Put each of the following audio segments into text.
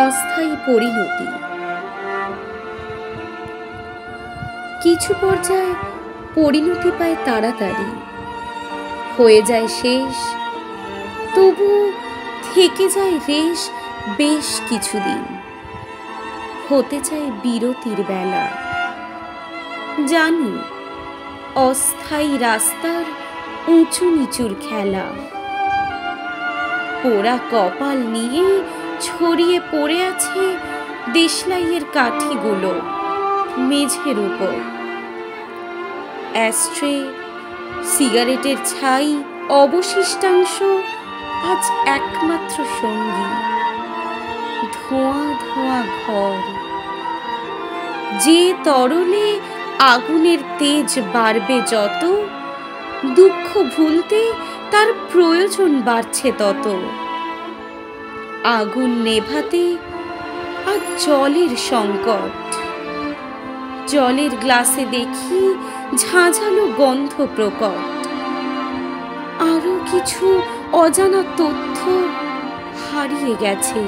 অস্থায়ী পরিণতি। কিছু পর্যায়ে পরিণতি পায় তাড়াতাড়ি, হয়ে যায় শেষ, তবু থেকে যায় রেশ বেশ কিছুদিন। হতে চায় বিরতির বেলা। জানি অস্থায়ী রাস্তার উঁচু নিচুর খেলা। পোড়া কপাল নিয়ে ছড়িয়ে পড়ে আছে দেশলাইয়ের কাঠিগুলো মেঝের উপর। অ্যাশট্রে, সিগারেটের ছাই, অবশিষ্টাংশ আজ একমাত্র সঙ্গী। ধোঁয়া ধোঁয়া ঘর। যে তরলে আগুনের তেজ বাড়বে যত, দুঃখ ভুলতে তার প্রয়োজন বাড়ছে তত। আগুন নেভাতে আর জলের সংকট। জলের গ্লাসে দেখি ঝাঁঝালো গন্ধ প্রকট। আরো কিছু অজানা তথ্য হারিয়ে গেছে,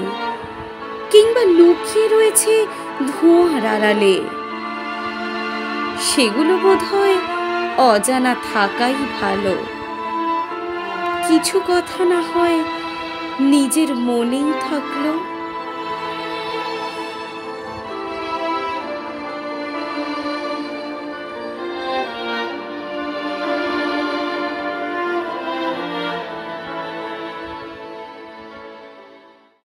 কিংবা লুকিয়ে রয়েছে ধোঁয়ার আড়ালে। সেগুলো বোধহয় অজানা থাকাই ভালো। কিছু কথা না হয় নিজের মনেই থাকলো।